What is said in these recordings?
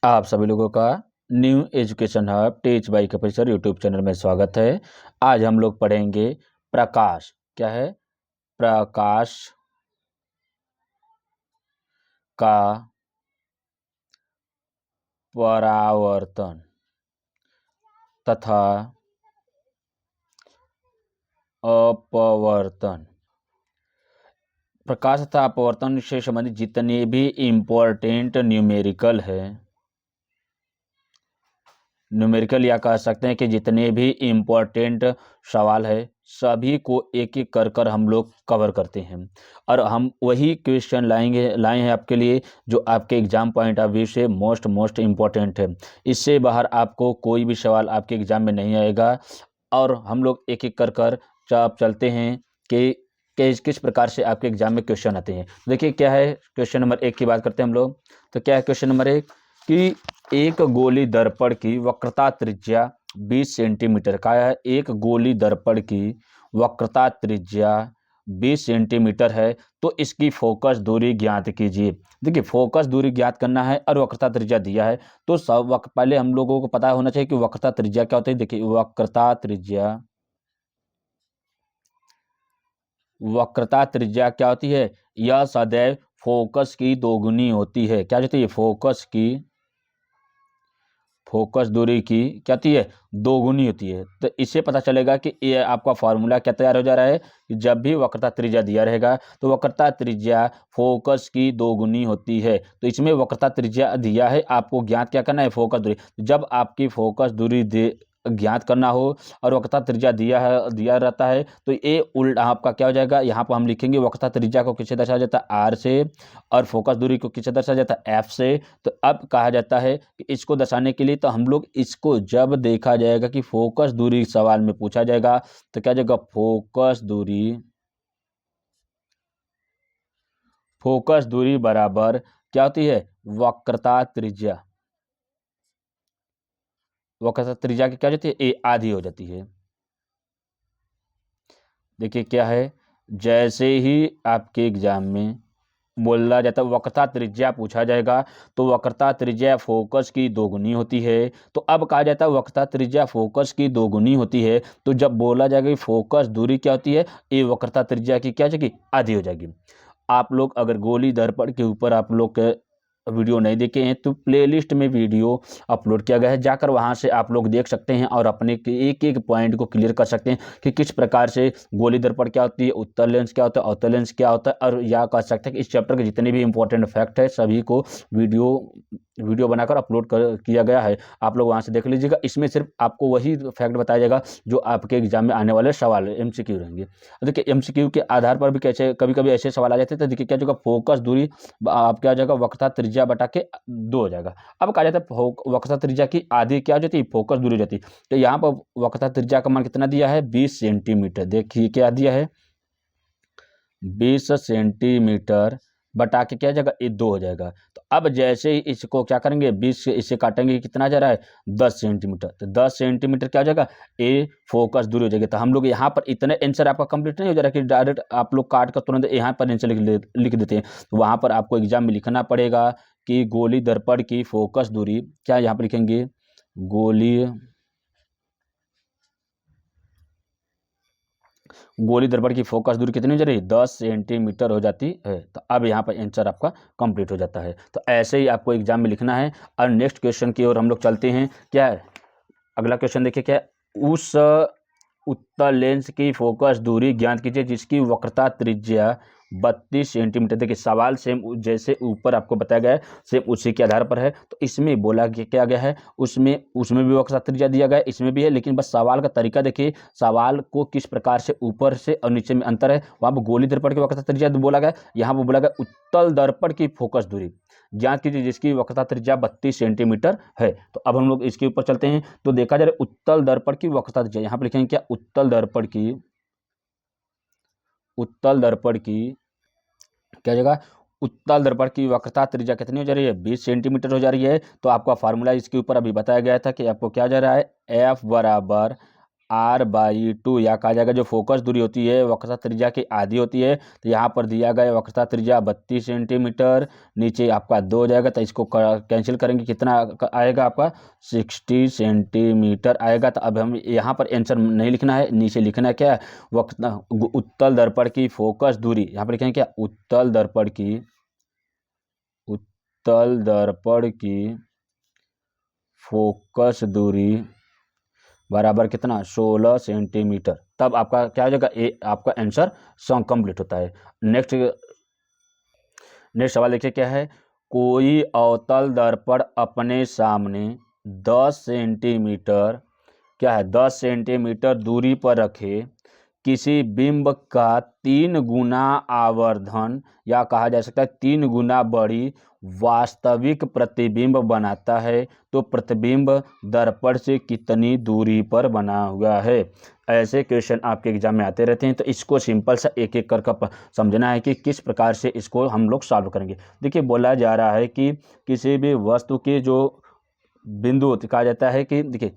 आप सभी लोगों का new education hub teach bye Kapil sir YouTube channel में स्वागत है। आज हम लोग पढ़ेंगे प्रकाश। क्या है? प्रकाश का परावर्तन तथा अपवर्तन। प्रकाश तथा अपवर्तन से संबंधित जितने भी इम्पोर्टेंट न्यूमेरिकल या कह सकते हैं कि जितने भी इम्पोर्टेंट सवाल है सभी को एक एक कर हम लोग कवर करते हैं और हम वही क्वेश्चन लाए हैं आपके लिए जो आपके एग्जाम पॉइंट ऑफ व्यू से मोस्ट इम्पोर्टेंट है। इससे बाहर आपको कोई भी सवाल आपके एग्जाम में नहीं आएगा और हम लोग एक एक कर चलते हैं कि किस प्रकार से आपके एग्जाम में क्वेश्चन आते हैं। देखिए क्या है, क्वेश्चन नंबर 1 की बात करते हैं हम लोग। तो क्या है क्वेश्चन नंबर 1 कि एक गोली दर्पण की वक्रता त्रिज्या 20 सेंटीमीटर का है। एक गोली दर्पण की वक्रता त्रिज्या 20 सेंटीमीटर है तो इसकी फोकस दूरी ज्ञात कीजिए। देखिए फोकस दूरी ज्ञात करना है और वक्रता त्रिज्या दिया है तो पहले हम लोगों को पता होना चाहिए कि वक्रता त्रिज्या क्या होती है। देखिए वक्रता त्रिज्या क्या होती है? यह सदैव फोकस की दोगुनी होती है। क्या होती है? फोकस दूरी की क्या होती है? दोगुनी होती है। तो इससे पता चलेगा कि ये आपका फॉर्मूला क्या तैयार हो जा रहा है कि जब भी वक्रता त्रिज्या दिया रहेगा तो वक्रता त्रिज्या फोकस की दोगुनी होती है। तो इसमें वक्रता त्रिज्या दिया है, आपको ज्ञात क्या करना है? फोकस दूरी। जब आपकी फोकस दूरी ज्ञात करना हो और वक्रता त्रिज्या दिया रहता है तो ये उल्टा आपका क्या हो जाएगा? यहाँ पर हम लिखेंगे वक्रता त्रिज्या को किससे दर्शाया जाता है? आर से, और फोकस दूरी को किससे दर्शाया जाता है? एफ से। तो अब कहा जाता है कि इसको दर्शाने के लिए तो हम लोग इसको जब देखा जाएगा कि फोकस दूरी सवाल में पूछा जाएगा तो क्या जाएगा? फोकस दूरी बराबर क्या होती है? वक्रता त्रिज्या। वक्रता त्रिज्या की क्या हो जाती है? ए आधी हो जाती है। देखिए क्या है, जैसे ही आपके एग्जाम में बोला जाता है वक्रता त्रिज्या पूछा जाएगा तो वक्रता त्रिज्या फोकस की दोगुनी होती है। तो अब कहा जाता है वक्रता त्रिज्या फोकस की दोगुनी होती है तो जब बोला जाएगा कि फोकस दूरी क्या होती है? ये वक्रता त्रिज्या की क्या हो जाएगी? आधी हो जाएगी। आप लोग अगर गोली दर्पण के ऊपर आप लोग के वीडियो नहीं देखे हैं तो प्लेलिस्ट में वीडियो अपलोड किया गया है, जाकर वहां से आप लोग देख सकते हैं और अपने एक एक पॉइंट को क्लियर कर सकते हैं कि किस प्रकार से गोली दर्पण क्या होती है, उत्तल लेंस क्या होता है, अवतल लेंस क्या होता है। और यह कह सकते हैं कि इस चैप्टर के जितने भी इंपॉर्टेंट फैक्ट है सभी को वीडियो बनाकर अपलोड किया गया है। आप लोग वहां से देख लीजिएगा। इसमें सिर्फ आपको वही फैक्ट बताया जाएगा जो आपके एग्जाम में आने वाले सवाल एमसीक्यू रहेंगे। देखिए एमसीक्यू के आधार पर भी कैसे कभी कभी ऐसे सवाल आ जाते हैं तो देखिए क्या होगा, फोकस दूरी आप क्या हो जाएगा? वक्रता त्रिज्या बटा के 2 हो जाएगा। अब कहा जाता है वक्रता त्रिज्या की आधी क्या हो जाती है? फोकस दूरी हो जाती है। तो यहाँ पर वक्रता त्रिज्या का मान कितना दिया है? 20 सेंटीमीटर। देखिए क्या दिया है? 20 सेंटीमीटर बटा के क्या हो जाएगा? ये 2 हो जाएगा। तो अब जैसे ही इसको क्या करेंगे? 20 से इसे काटेंगे, कितना जा रहा है? 10 सेंटीमीटर। तो 10 सेंटीमीटर क्या हो जाएगा? ए फोकस दूरी हो जाएगी। तो हम लोग यहाँ पर इतने आंसर आपका कंप्लीट नहीं हो जा रहा कि डायरेक्ट आप लोग काट कर तुरंत यहाँ पर आंसर लिख देते हैं। तो वहाँ पर आपको एग्जाम में लिखना पड़ेगा कि गोली दर्पण की फोकस दूरी क्या, यहाँ पर लिखेंगे गोली दर्पण की फोकस दूरी कितनी हो जा रही है? 10 सेंटीमीटर हो जाती है। तो अब यहाँ पर आंसर आपका कंप्लीट हो जाता है। तो ऐसे ही आपको एग्जाम में लिखना है। और नेक्स्ट क्वेश्चन की ओर हम लोग चलते हैं। क्या है अगला क्वेश्चन? देखिए क्या है, उस उत्तल लेंस की फोकस दूरी ज्ञात कीजिए जिसकी वक्रता त्रिज्या 32 सेंटीमीटर। देखिए सवाल सेम जैसे ऊपर आपको बताया गया है सेम उसी के आधार पर है। तो इसमें बोला क्या गया है, उसमें भी वक्रता त्रिज्या दिया गया है, इसमें भी है, लेकिन बस सवाल का तरीका देखिए, सवाल को किस प्रकार से ऊपर से और नीचे में अंतर है। वहां पर गोली दर्पण की वक्रता त्रिज्या बोला गया, यहाँ पर बोला गया उत्तल दर्पण की फोकस दूरी ज्ञात कीजिए जिसकी वक्रता त्रिज्या 32 सेंटीमीटर है। तो अब हम लोग इसके ऊपर चलते हैं। तो देखा जाए उत्तल दर्पण की वक्रता त्रिज्या, यहाँ पर लिखेंगे क्या? उत्तल दर्पण की क्या जगह? उत्तल दर्पण की वक्रता त्रिज्या कितनी हो जा रही है? 20 सेंटीमीटर हो जा रही है। तो आपका फार्मूला इसके ऊपर अभी बताया गया था कि आपको क्या जा रहा है? एफ बराबर r/2 या कहा जाएगा जो फोकस दूरी होती है वक्रता त्रिज्या की आधी होती है। तो यहाँ पर दिया गया वक्रता त्रिज्या 32 सेंटीमीटर, नीचे आपका 2 हो जाएगा, तो इसको कैंसिल करेंगे, कितना आएगा आपका 60 सेंटीमीटर आएगा। तो अब हम यहाँ पर आंसर नहीं लिखना है, नीचे लिखना है क्या, उत्तल दर्पण की फोकस दूरी, यहाँ पर लिखेंगे क्या, उत्तल दर्पण की फोकस दूरी बराबर कितना, 16 सेंटीमीटर। तब आपका क्या हो जाएगा, ए आपका आंसर सॉन्ग कंप्लीट होता है। नेक्स्ट सवाल देखिए क्या है, कोई अवतल दर्पण अपने सामने 10 सेंटीमीटर, क्या है, 10 सेंटीमीटर दूरी पर रखे किसी बिंब का 3 गुना आवर्धन या कहा जा सकता है 3 गुना बड़ी वास्तविक प्रतिबिंब बनाता है, तो प्रतिबिंब दर्पण से कितनी दूरी पर बना हुआ है। ऐसे क्वेश्चन आपके एग्जाम में आते रहते हैं, तो इसको सिंपल सा एक एक कर समझना है कि किस प्रकार से इसको हम लोग सॉल्व करेंगे। देखिए बोला जा रहा है कि किसी भी वस्तु के जो बिंदु कहा जाता है कि देखिए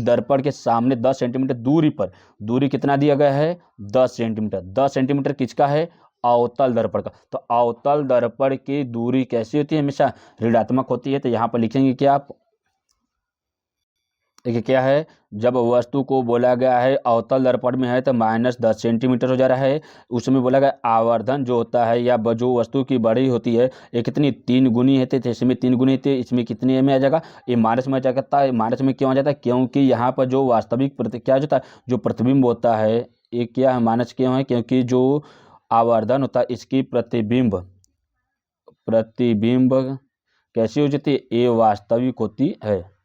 दर्पण के सामने 10 सेंटीमीटर दूरी पर, दूरी कितना दिया गया है, 10 सेंटीमीटर। 10 सेंटीमीटर किसका है, अवतल दर्पण का। तो अवतल दर्पण की दूरी कैसी होती है, हमेशा ऋणात्मक होती है। तो यहाँ पर लिखेंगे कि आप देखिए क्या है, जब वस्तु को बोला गया है अवतल दर्पण में है तो -10 सेंटीमीटर हो जा रहा है, उसमें बोला गया आवर्धन जो होता है या जो वस्तु की बड़ी होती है ये कितनी, 3 गुनी है, तो इसमें 3 गुनी थे, इसमें कितनी में आ जाएगा, ये माइनस में आ जाता है। माइनस में क्यों आ जाता है, क्योंकि यहाँ पर जो वास्तविक क्या होता है, जो प्रतिबिंब होता है ये क्या है, माइनस क्यों है, क्योंकि जो आवर्धन होता है इसकी प्रतिबिंब कैसी हो जाती है, ये वास्तविक होती है।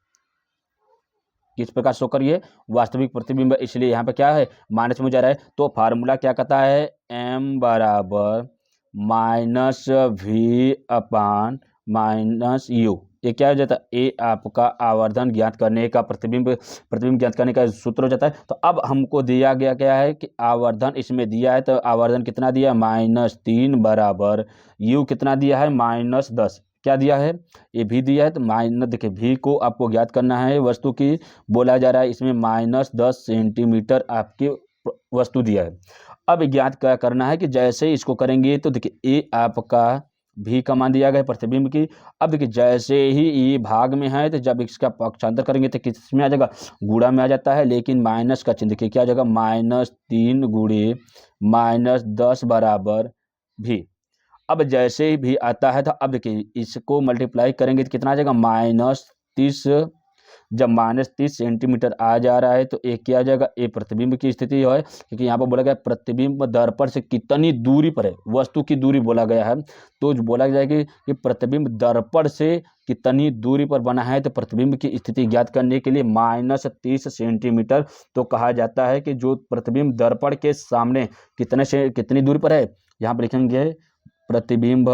किस प्रकार शो करिए, वास्तविक प्रतिबिंब, इसलिए यहाँ पे क्या है, माइनस में जा रहा है। तो फार्मूला क्या कहता है, m बराबर -v/-u। ये क्या हो जाता है, ये आपका आवर्धन ज्ञात करने का, प्रतिबिंब ज्ञात करने का सूत्र हो जाता है। तो अब हमको दिया गया क्या है कि आवर्धन इसमें दिया है, तो आवर्धन कितना दिया है, -3 बराबर u कितना दिया है, -10। क्या दिया है, ये भी दिया है। तो माइनस देखिए भी को आपको ज्ञात करना है, वस्तु की बोला जा रहा है, इसमें -10 सेंटीमीटर आपकी वस्तु दिया है। अब ज्ञात क्या करना है कि जैसे इसको करेंगे तो देखिए ये आपका भी का मान दिया गया है प्रतिबिंब की। अब देखिए जैसे ही ये भाग में है तो जब इसका पक्षांतर करेंगे तो किस में आ जाएगा, गुणा में आ जाता है, लेकिन माइनस का चिन्ह देखिए क्या आ जाएगा, -3 गुणे -10 बराबर भी। अब जैसे ही भी आता है तो अब देखिए इसको मल्टीप्लाई करेंगे तो कितना आ जाएगा, -30। जब -30 सेंटीमीटर आ जा रहा है तो एक क्या आ जाएगा, ये प्रतिबिंब की स्थिति है, क्योंकि यहाँ पर बोला गया प्रतिबिंब दर्पण से कितनी दूरी पर है, वस्तु की दूरी बोला गया है। तो बोला जाएगा कि प्रतिबिंब दर्पण से कितनी दूरी पर बना है, तो प्रतिबिंब की स्थिति ज्ञात करने के लिए -30 सेंटीमीटर। तो कहा जाता है कि जो प्रतिबिंब दर्पण के सामने कितनी दूरी पर है, यहाँ पर लिखेंगे प्रतिबिंब,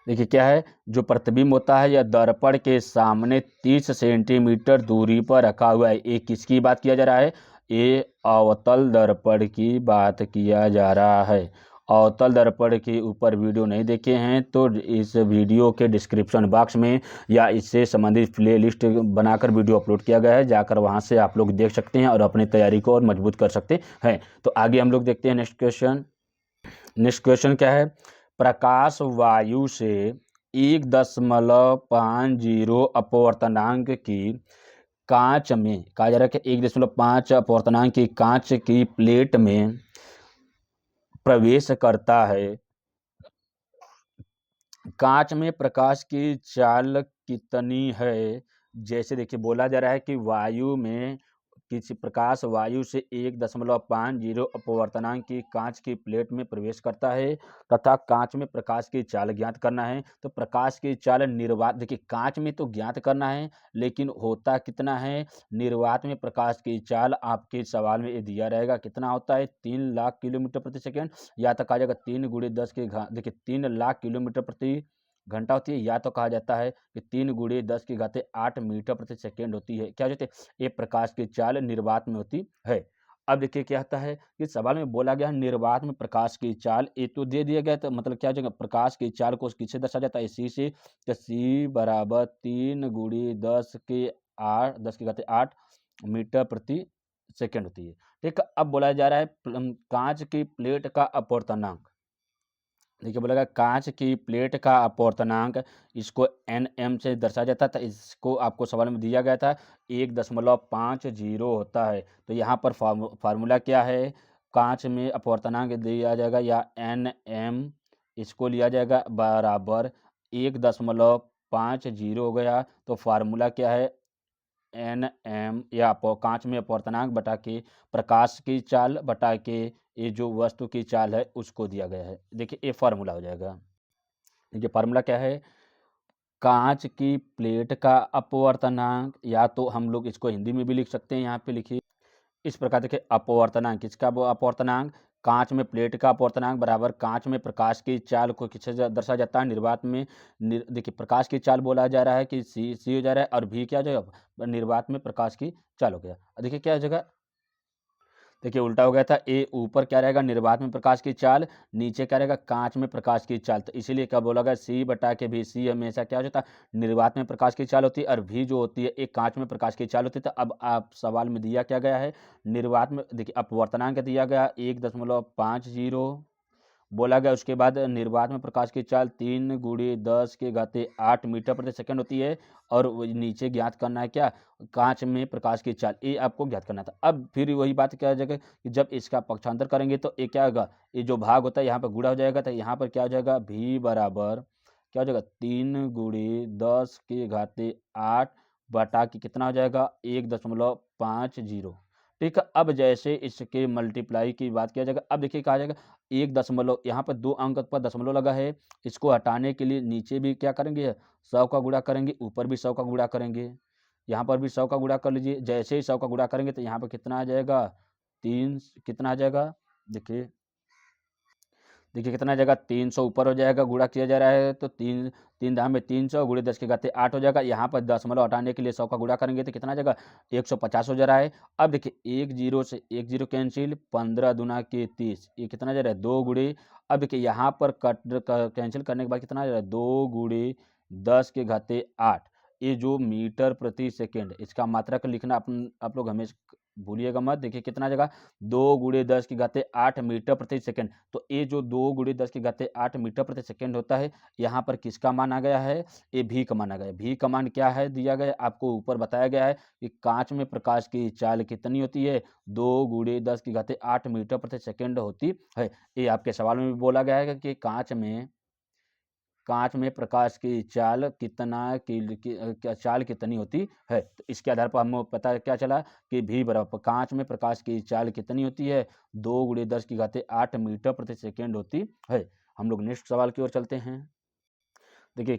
देखिए क्या है, जो प्रतिबिंब होता है यह दर्पण के सामने 30 सेंटीमीटर दूरी पर रखा हुआ है। ये किसकी बात किया जा रहा है, ये अवतल दर्पण की बात किया जा रहा है। अवतल दर्पण के ऊपर वीडियो नहीं देखे हैं तो इस वीडियो के डिस्क्रिप्शन बॉक्स में या इससे संबंधित प्लेलिस्ट बनाकर वीडियो अपलोड किया गया है, जाकर वहां से आप लोग देख सकते हैं और अपनी तैयारी को और मजबूत कर सकते हैं। तो आगे हम लोग देखते हैं नेक्स्ट क्वेश्चन क्या है, प्रकाश वायु से 1.50 अपवर्तनांक की कांच में, कहा जा रहा है कि 1.5 अपवर्तनांक की कांच की प्लेट में प्रवेश करता है। कांच में प्रकाश की चाल कितनी है। जैसे देखिए बोला जा रहा है कि वायु में किसी प्रकाश वायु से 1.50 अपवर्तनांक की कांच की प्लेट में प्रवेश करता है तथा कांच में प्रकाश की चाल ज्ञात करना है। तो प्रकाश की चाल निर्वात, देखिए कांच में तो ज्ञात करना है लेकिन होता कितना है, निर्वात में प्रकाश की चाल आपके सवाल में ये दिया रहेगा कितना होता है, 3 लाख किलोमीटर प्रति सेकेंड, या तो कहा जाएगा 3 × 10 की घात, देखिए 3 लाख किलोमीटर प्रति घंटा होती है, या तो कहा जाता है कि 3 × 10 की घात 8 मीटर प्रति सेकेंड होती है। क्या होती है, ये प्रकाश की चाल निर्वात में होती है। अब देखिए क्या होता है कि सवाल में बोला गया है निर्वात में प्रकाश की चाल, ये तो दे दिया गया, तो मतलब क्या हो जाएगा, प्रकाश की चाल को किससे दर्शा जाता है, सी से। तो सी बराबर 3 × 10 के 8 मीटर प्रति सेकंड होती है। ठीक, अब बोला जा रहा है कांच की प्लेट का अपवर्तनांक। देखिए बोला गया कांच की प्लेट का अपवर्तनांक, इसको nm से दर्शाया जाता था। इसको आपको सवाल में दिया गया था 1.50 होता है। तो यहाँ पर फार्मूला क्या है, कांच में अपवर्तनांक दिया जाएगा या nm, इसको लिया जाएगा बराबर 1.50 हो गया। तो फार्मूला क्या है, nm या कांच में अपवर्तनांक बटा के प्रकाश की चाल बटा के ये जो वस्तु की चाल है उसको दिया गया है। देखिए ये फार्मूला हो जाएगा। देखिए फार्मूला क्या है, कांच की प्लेट का अपवर्तनांक, या तो हम लोग इसको हिंदी में भी लिख सकते हैं, यहाँ पे लिखिए इस प्रकार। देखिए अपवर्तनांक, किसका अपवर्तनांक, कांच में प्लेट का अपवर्तनांक बराबर कांच में प्रकाश की चाल को किससे दर्शाया जाता है, निर्वात में। देखिए प्रकाश की चाल बोला जा रहा है कि सी हो जा रहा है, और भी क्या हो जाएगा, निर्वात में प्रकाश की चाल हो गया। देखिए क्या हो जाएगा, देखिए उल्टा हो गया था, ए ऊपर क्या रहेगा, निर्वात में प्रकाश की चाल, नीचे क्या रहेगा, कांच में प्रकाश की चाल। तो इसीलिए क्या बोला गया, सी बटा के भी, सी हमेशा क्या हो जाता है, निर्वात में प्रकाश की चाल होती है, और भी जो होती है एक कांच में प्रकाश की चाल होती है। तो अब आप सवाल में दिया क्या गया है, निर्वात में, देखिए अपवर्तनांक दिया गया 1.50 बोला गया। उसके बाद निर्वात में प्रकाश की चाल 3 × 10⁸ मीटर प्रति सेकंड होती है, और नीचे ज्ञात करना है क्या, कांच में प्रकाश की चाल, ये आपको ज्ञात करना था। अब फिर वही बात क्या हो जाएगा कि जब इसका पक्षांतर करेंगे तो ये क्या होगा, ये जो भाग होता है यहाँ पर गुणा हो जाएगा। तो यहाँ पर क्या हो जाएगा, भी बराबर क्या हो जाएगा, 3 × 10⁸ बटा के कितना हो जाएगा, 1.50। ठीक है, अब जैसे इसके मल्टीप्लाई की बात किया जाएगा, अब देखिए कहा जाएगा 1 यहाँ पर 2 अंक पर दशमलव लगा है, इसको हटाने के लिए नीचे भी क्या करेंगे, 100 का गुणा करेंगे, ऊपर भी 100 का गुणा करेंगे, यहाँ पर भी 100 का गुणा कर लीजिए। जैसे ही 100 का गुणा करेंगे तो यहाँ पर कितना आ जाएगा, 3, कितना आ जाएगा, देखिए देखिए कितना आ जाएगा, 300 ऊपर हो जाएगा, गुणा किया जा रहा है तो 3 में 300 गुणे 10⁸ हो जाएगा। यहाँ पर दशमलव हटाने के लिए 100 का गुणा करेंगे तो कितना आ जाएगा, 150 हो जा रहा है। अब देखिए 1 0 से 1 0 कैंसिल, 15 दूना के 30, ये कितना जा रहा है, 2 गुणे। अब देखिए यहाँ पर कैंसिल करने के बाद कितना आ जा रहा है, 2 गुणे 10⁸ ये जो मीटर प्रति सेकेंड, इसका मात्रक लिखना आप लोग हमेशा भूलिएगा मत। देखिए कितना आ जाएगा, 2 × 10⁸ मीटर प्रति सेकेंड। तो ये जो 2 × 10⁸ मीटर प्रति सेकेंड होता है, यहाँ पर किसका मान आ गया है, ये भी का मान आ गया है। भी का मान क्या है, दिया गया है आपको ऊपर बताया गया है कि कांच में प्रकाश की चाल कितनी होती है, 2 × 10⁸ मीटर प्रति सेकेंड होती है। ये आपके सवाल में भी बोला गया है कि कांच में प्रकाश की चाल चाल कितनी होती है। तो इसके आधार पर हमें पता क्या चला कि भी बराबर कांच में प्रकाश की चाल कितनी होती है, 2 × 10⁸ मीटर प्रति सेकेंड होती है। हम लोग नेक्स्ट सवाल की ओर चलते हैं। देखिए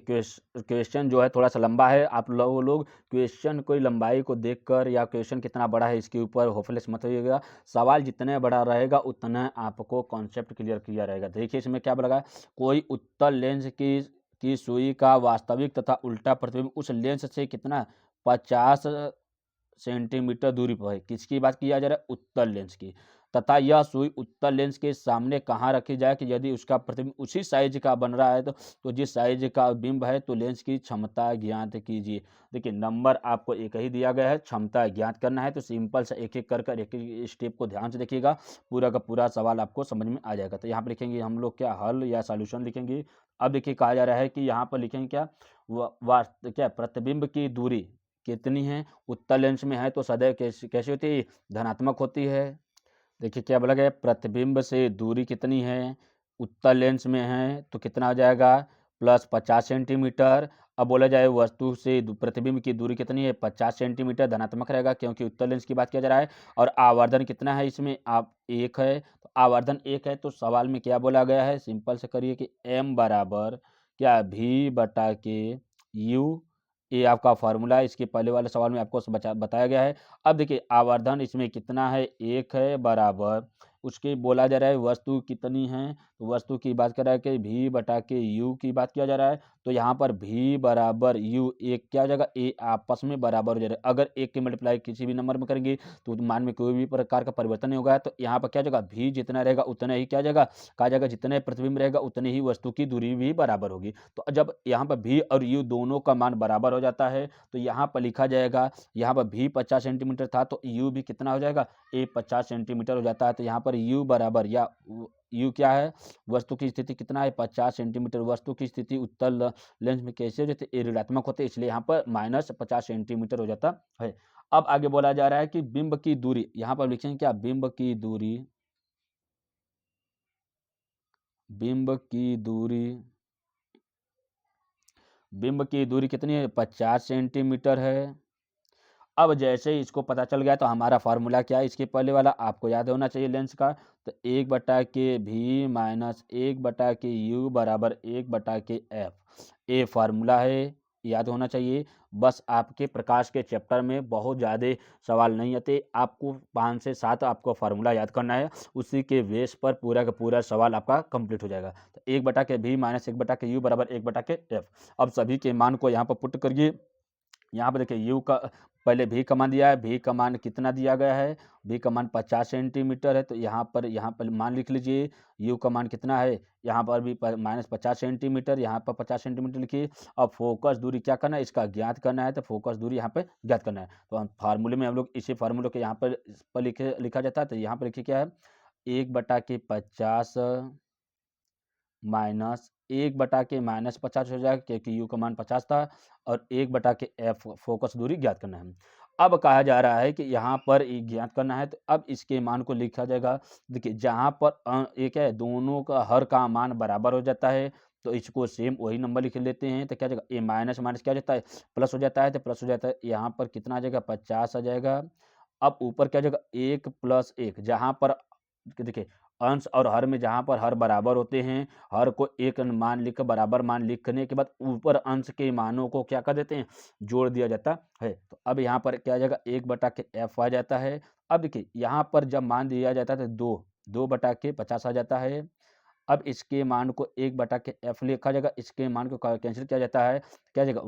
क्वेश्चन जो है थोड़ा सा लंबा है, आप लोग क्वेश्चन कोई लंबाई को देखकर या क्वेश्चन कितना बड़ा है इसके ऊपर होपलेस मत होइएगा। सवाल जितने बड़ा रहेगा उतना आपको कॉन्सेप्ट क्लियर किया रहेगा। देखिए इसमें क्या बोला गया, कोई उत्तल लेंस की सुई का वास्तविक तथा उल्टा प्रतिबिंब उस लेंस से कितना 50 सेंटीमीटर दूरी पर है। किसकी बात किया जा रहा है, उत्तल लेंस की। तथा यह सुई उत्तल लेंस के सामने कहाँ रखी जाए कि यदि उसका प्रतिबिंब उसी साइज का बन रहा है तो जिस साइज का बिंब है तो लेंस की क्षमता ज्ञात कीजिए। देखिए नंबर आपको एक ही दिया गया है, क्षमता ज्ञात करना है। तो सिंपल से एक एक कर एक एक स्टेप को ध्यान से देखिएगा, पूरा का पूरा सवाल आपको समझ में आ जाएगा। तो यहाँ पर लिखेंगे हम लोग क्या, हल या सॉल्यूशन लिखेंगे। अब देखिए कहा जा रहा है कि यहाँ पर लिखेंगे क्या, क्या प्रतिबिंब की दूरी कितनी है, उत्तल लेंस में है तो सदैव कैसी होती है, धनात्मक होती है। देखिए क्या बोला गया, प्रतिबिंब से दूरी कितनी है, उत्तल लेंस में है तो कितना हो जाएगा, +50 सेंटीमीटर। अब बोला जाए वस्तु से प्रतिबिंब की दूरी कितनी है, 50 सेंटीमीटर, धनात्मक रहेगा क्योंकि उत्तल लेंस की बात किया जा रहा है। और आवर्धन कितना है इसमें, आप 1 है, तो आवर्धन 1 है। तो सवाल में क्या बोला गया है, सिंपल से करिए कि m बराबर क्या, v बटा के u, ये आपका फार्मूला है। इसके पहले वाले सवाल में आपको बताया गया है। अब देखिए आवर्धन इसमें कितना है, 1 है, बराबर उसके बोला जा रहा है वस्तु कितनी है, तो वस्तु की बात कर रहा है कि v बटा के u की बात किया जा रहा है। तो यहाँ पर v बराबर u, एक क्या हो जाएगा, ए आपस में बराबर हो जा रहा है। अगर एक की मल्टीप्लाई किसी भी नंबर में करेंगे तो मान में कोई भी प्रकार का परिवर्तन नहीं होगा। तो यहाँ पर क्या हो जाएगा, v जितना रहेगा उतना ही क्या हो जाएगा, कहा जाएगा जितने प्रतिबिंब रहेगा उतनी ही वस्तु की दूरी भी बराबर होगी। तो जब यहाँ पर v और u दोनों का मान बराबर हो जाता है तो यहाँ पर लिखा जाएगा, यहाँ पर v 50 सेंटीमीटर था तो u भी कितना हो जाएगा, a 50 सेंटीमीटर हो जाता है। तो यहाँ पर u बराबर, या u क्या है, वस्तु की स्थिति कितना है 50 सेंटीमीटर। वस्तु की स्थिति उत्तल लेंस में कैसे हो जाती है, ऋणात्मक होते, इसलिए यहाँ पर -50 सेंटीमीटर हो जाता है। अब आगे बोला जा रहा है कि बिंब की दूरी, यहाँ पर लिखेंगे क्या, बिंब की दूरी, बिंब की दूरी, बिंब की दूरी कितनी है, 50 सेंटीमीटर है। अब जैसे ही इसको पता चल गया तो हमारा फार्मूला क्या है, इसके पहले वाला आपको याद होना चाहिए लेंस का। तो 1/के v माइनस 1/के u बराबर 1/के f, ये फार्मूला है, याद होना चाहिए। बस आपके प्रकाश के चैप्टर में बहुत ज़्यादा सवाल नहीं आते, आपको 5 से 7 आपको फार्मूला याद करना है, उसी के बेस पर पूरा का पूरा सवाल आपका कंप्लीट हो जाएगा। तो 1/के v माइनस 1/के u बराबर 1/के f। अब सभी के मान को यहाँ पर पुट करिए। यहाँ पर देखिए u का पहले v का मान दिया है, v का मान कितना दिया गया है, v का मान 50 सेंटीमीटर है। तो यहाँ पर मान लिख लीजिए, u का मान कितना है, यहाँ पर भी -50 सेंटीमीटर, यहाँ पर 50 सेंटीमीटर लिखिए। अब फोकस दूरी क्या करना है, इसका ज्ञात करना है, तो फोकस दूरी यहाँ पे ज्ञात करना है। तो हम फार्मूले में हम लोग इसी फार्मूले के यहाँ पर लिखा जाता है। तो यहाँ पर लिखिए क्या है, 1/50 माइनस 1/के -50 हो जाएगा क्योंकि u का मान 50 था, और 1/के f फोकस दूरी ज्ञात करना है। अब कहा जा रहा है कि यहाँ पर ज्ञात करना है, तो अब इसके मान को लिखा जाएगा। देखिए जहाँ पर ये क्या है, दोनों का हर का मान बराबर हो जाता है, तो इसको सेम वही नंबर लिख लेते हैं। तो क्या जाएगा, ए माइनस माइनस क्या हो जाता है, प्लस हो जाता है। तो प्लस हो जाता है, यहाँ पर कितना आ जाएगा, 50 आ जाएगा। अब ऊपर क्या जाएगा, 1 + 1, जहाँ पर देखिए अंश और हर में जहाँ पर हर बराबर होते हैं, हर को एक मान लिख बराबर मान लिखने के बाद ऊपर अंश के मानों को क्या कर देते हैं, जोड़ दिया जाता है। तो अब यहाँ पर क्या आ जाएगा, 1/के f आ जाता है। अब देखिए यहाँ पर जब मान दिया जाता है तो 2/के 50 आ जाता है। अब इसके मान को 1/के f लिखा जाएगा, इसके मान को कैंसिल किया जाता है, क्या आ जाएगा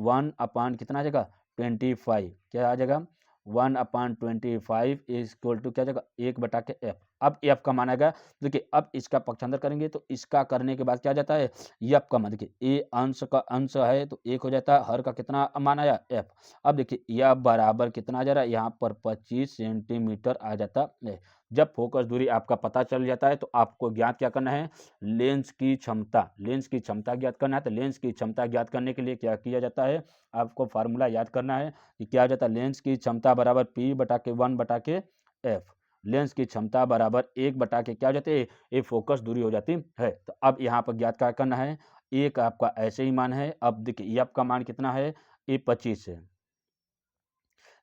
1 कितना आ जाएगा 25, क्या आ जाएगा 1/25 इक्वल टू क्या आ जाएगा 1/के f। अब f का मान आएगा, देखिए अब इसका पक्षांतर करेंगे तो इसका करने के बाद क्या आ जाता है, f का मान, देखिए a अंश का अंश है तो 1 हो जाता है, हर का कितना मान आया f। अब देखिए f बराबर कितना आ जा रहा है, यहाँ पर 25 सेंटीमीटर आ जाता है। जब फोकस दूरी आपका पता चल जाता है तो आपको ज्ञात क्या करना है, लेंस की क्षमता, लेंस की क्षमता ज्ञात करना है। तो लेंस की क्षमता ज्ञात करने के लिए क्या किया जाता है, आपको फार्मूला याद करना है कि क्या आ जाता है, लेंस की क्षमता बराबर p/के 1/के f। लेंस की क्षमता बराबर 1/के क्या हो जाती है, ये फोकस दूरी हो जाती है। तो अब यहाँ पर ज्ञात क्या करना है, एक आपका ऐसे ही मान है। अब देखिए f का मान कितना है, ये 25 है,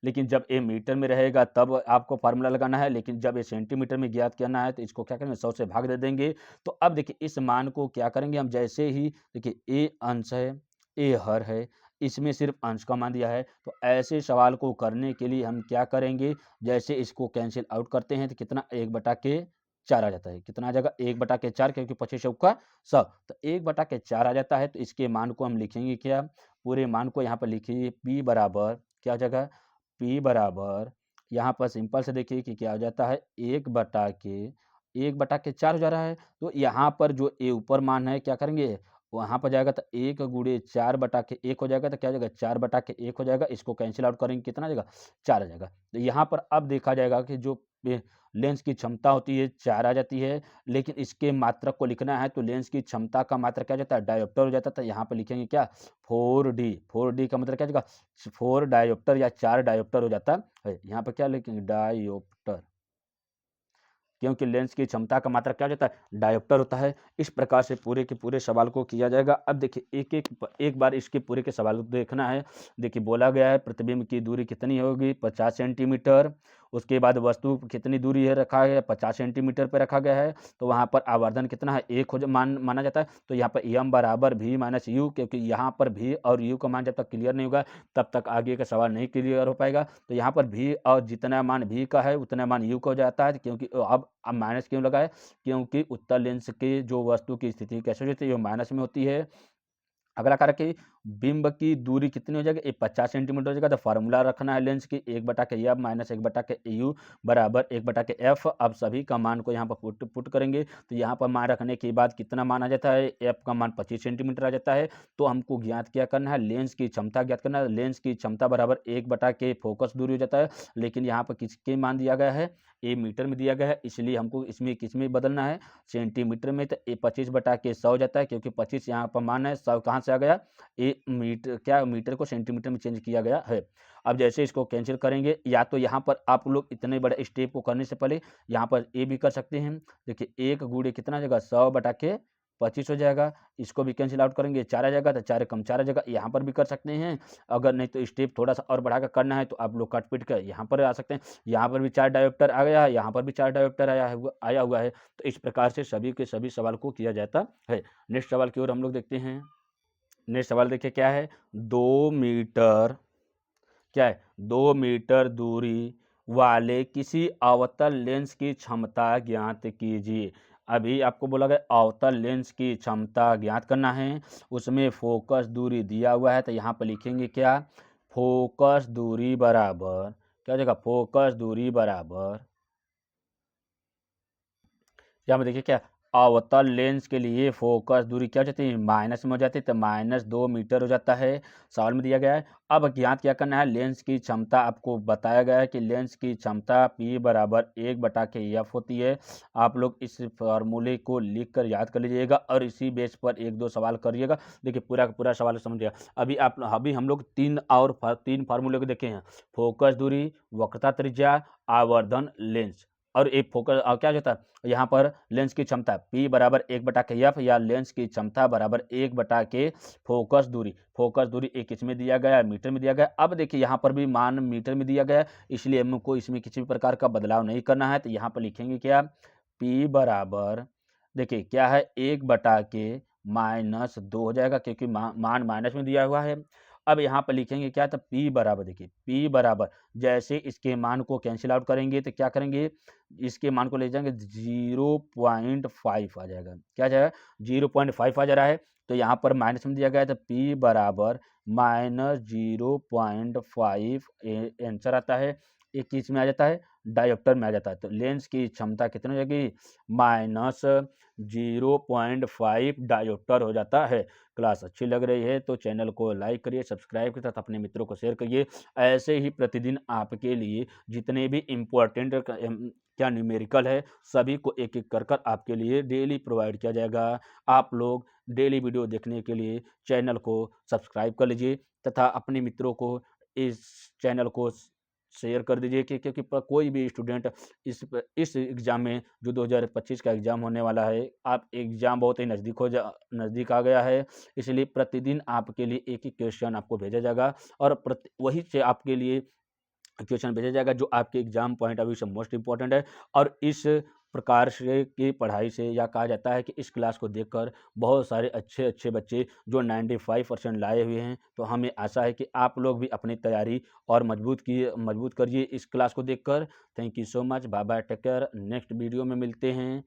लेकिन जब ये मीटर में रहेगा तब आपको फार्मूला लगाना है, लेकिन जब ये सेंटीमीटर में ज्ञात करना है तो इसको क्या करेंगे, 100 से भाग दे देंगे। तो अब देखिए इस मान को क्या करेंगे हम, जैसे ही देखिए ए अंश है, ए हर है, इसमें सिर्फ अंश का मान दिया है। तो ऐसे सवाल को करने के लिए हम क्या करेंगे, जैसे इसको कैंसिल आउट करते हैं तो कितना 1/4 आ जाता है, कितना आ जाएगा 1/4, क्योंकि 25 चौका 100, तो 1/4 आ जाता है। तो इसके मान को हम लिखेंगे क्या, पूरे मान को यहाँ पर लिखिए, p बराबर क्या हो जाएगा, p बराबर यहाँ पर सिंपल से देखिए कि क्या हो जाता है, 1/4 हो जा रहा है। तो यहाँ पर जो ए ऊपर मान है क्या करेंगे, वहाँ पर जाएगा तो 1 × 4/1 हो जाएगा। तो क्या हो जाएगा 4/1 हो जाएगा, इसको कैंसिल आउट करेंगे कितना आ जाएगा 4 आ जाएगा। तो यहाँ पर अब देखा जाएगा कि जो लेंस की क्षमता होती है 4 आ जाती है, लेकिन इसके मात्रक को लिखना है तो लेंस की क्षमता का मात्रक क्या हो जाता है, डायोप्टर हो जाता है। तो यहाँ पर लिखेंगे क्या 4D, 4D का मतलब क्या हो जाएगा 4 डायोप्टर या 4 डायोप्टर हो जाता है। यहाँ पर क्या लिखेंगे, डायोप्टर, क्योंकि लेंस की क्षमता का मात्रक क्या हो जाता है, डायोप्टर होता है। इस प्रकार से पूरे के पूरे सवाल को किया जाएगा। अब देखिए एक बार इसके पूरे के सवाल को देखना है। देखिए बोला गया है प्रतिबिंब की दूरी कितनी होगी, 50 सेंटीमीटर। उसके बाद वस्तु कितनी दूरी है रखा है 50 सेंटीमीटर पे रखा गया है, तो वहाँ पर आवर्धन कितना है 1 माना जाता है। तो यहाँ पर m बराबर v माइनस यू, क्योंकि यहाँ पर v और u का मान जब तक क्लियर नहीं होगा तब तक आगे का सवाल नहीं क्लियर हो पाएगा। तो यहाँ पर v और जितना मान v का है उतना मान u का हो जाता है, क्योंकि अब माइनस क्यों लगा है, क्योंकि उत्तल लेंस की जो वस्तु की स्थिति कैसे होती है, माइनस में होती है। अगला कारक कि बिंब की दूरी कितनी हो जाएगी, 50 सेंटीमीटर हो जाएगा। तो फार्मूला रखना है लेंस की 1/f माइनस 1/u बराबर 1/f। अब सभी का मान को यहाँ पर पुट करेंगे, तो यहाँ पर मान रखने के बाद कितना मान आ जाता है, f का मान 25 सेंटीमीटर आ जाता है। तो हमको ज्ञात क्या करना है, लेंस की क्षमता ज्ञात करना है। लेंस की क्षमता बराबर 1/k फोकस दूरी हो जाता है, लेकिन यहाँ पर किसके मान दिया गया है, ए मीटर में दिया गया है, इसलिए हमको इसमें किसमें बदलना है, सेंटीमीटर में। तो 25/k 100 हो जाता है, क्योंकि 25 यहाँ पर मान है, 100 कहाँ से आ गया, ए मीटर, क्या मीटर को सेंटीमीटर में चेंज किया गया है। अब जैसे इसको कैंसिल करेंगे, या तो यहाँ पर आप लोग इतने बड़े स्टेप को करने से पहले यहाँ पर ए भी कर सकते हैं। देखिए 1 गुणे कितना आ जाएगा, 100/25 हो जाएगा। इसको भी कैंसिल आउट करेंगे, 4 आ जाएगा, तो 4 कम 4 आ जाएगा। यहाँ पर भी कर सकते हैं, अगर नहीं तो स्टेप थोड़ा सा और बढ़ाकर करना है तो आप लोग काट पीट कर यहाँ पर आ सकते हैं। यहाँ पर भी 4 डायोप्टर आ गया है, यहाँ पर भी 4 डायोप्टर आया हुआ है। तो इस प्रकार से सभी के सभी सवाल को किया जाता है। नेक्स्ट सवाल की ओर हम लोग देखते हैं। नेक्स्ट सवाल देखिए क्या है, 2 मीटर, क्या है, 2 मीटर दूरी वाले किसी अवतल लेंस की क्षमता ज्ञात कीजिए। अभी आपको बोला गया अवतल लेंस की क्षमता ज्ञात करना है, उसमें फोकस दूरी दिया हुआ है। तो यहाँ पर लिखेंगे क्या, फोकस दूरी बराबर, क्या हो जाएगा, फोकस दूरी बराबर, यहाँ में देखिए क्या, अवतल लेंस के लिए फोकस दूरी क्या हो जाती है, माइनस में हो जाती है। तो -2 मीटर हो जाता है, सवाल में दिया गया है। अब ज्ञात क्या करना है, लेंस की क्षमता आपको बताया गया है कि लेंस की क्षमता P बराबर 1/f होती है। आप लोग इस फार्मूले को लिख कर याद कर लीजिएगा और इसी बेस पर 1-2 सवाल करिएगा। देखिए पूरा का पूरा सवाल समझिएगा। अभी हम लोग 3 फार्मूले को देखे हैं, फोकस दूरी, वक्रता त्रिज्या, आवर्धन लेंस। और एक फोकस क्या होता है, यहाँ पर लेंस की क्षमता P बराबर 1/f या लेंस की क्षमता बराबर 1/k फोकस दूरी एक इसमें दिया गया है, मीटर में दिया गया है। अब देखिए यहाँ पर भी मान मीटर में दिया गया है, इसलिए हमको इसमें किसी भी प्रकार का बदलाव नहीं करना है। तो यहाँ पर लिखेंगे क्या, P बराबर, देखिए क्या है, 1/k -2 हो जाएगा, क्योंकि मान माइनस में दिया हुआ है। अब यहाँ पर लिखेंगे क्या, तो P बराबर, देखिए P बराबर, जैसे इसके मान को कैंसिल आउट करेंगे तो क्या करेंगे, इसके मान को ले जाएंगे 0.5 आ जाएगा। क्या आ जाएगा, 0.5 आ जा रहा है। तो यहाँ पर माइनस में दिया गया है, तो P बराबर -0.5 आंसर आता है। एक किस में आ जाता है, डायोप्टर में आ जाता है। तो लेंस की क्षमता कितनी हो जाएगी, -0.5 डायोप्टर हो जाता है। क्लास अच्छी लग रही है तो चैनल को लाइक करिए, सब्सक्राइब के साथ अपने मित्रों को शेयर करिए। ऐसे ही प्रतिदिन आपके लिए जितने भी इम्पोर्टेंट क्या न्यूमेरिकल है सभी को एक एक कर कर आपके लिए डेली प्रोवाइड किया जाएगा। आप लोग डेली वीडियो देखने के लिए चैनल को सब्सक्राइब कर लीजिए तथा अपने मित्रों को इस चैनल को शेयर कर दीजिए कि क्योंकि कोई भी स्टूडेंट इस एग्ज़ाम में जो 2025 का एग्ज़ाम होने वाला है, आप एग्ज़ाम बहुत ही नज़दीक आ गया है, इसलिए प्रतिदिन आपके लिए एक एक क्वेश्चन आपको भेजा जाएगा और वही से आपके लिए क्वेश्चन भेजा जाएगा जो आपके एग्जाम पॉइंट ऑफ व्यू से मोस्ट इंपॉर्टेंट है। और इस प्रकार से की पढ़ाई से या कहा जाता है कि इस क्लास को देखकर बहुत सारे अच्छे अच्छे बच्चे जो 95% लाए हुए हैं, तो हमें आशा है कि आप लोग भी अपनी तैयारी और मजबूत करिए इस क्लास को देखकर। Thank you so much, bye bye, take care. Next video में मिलते हैं।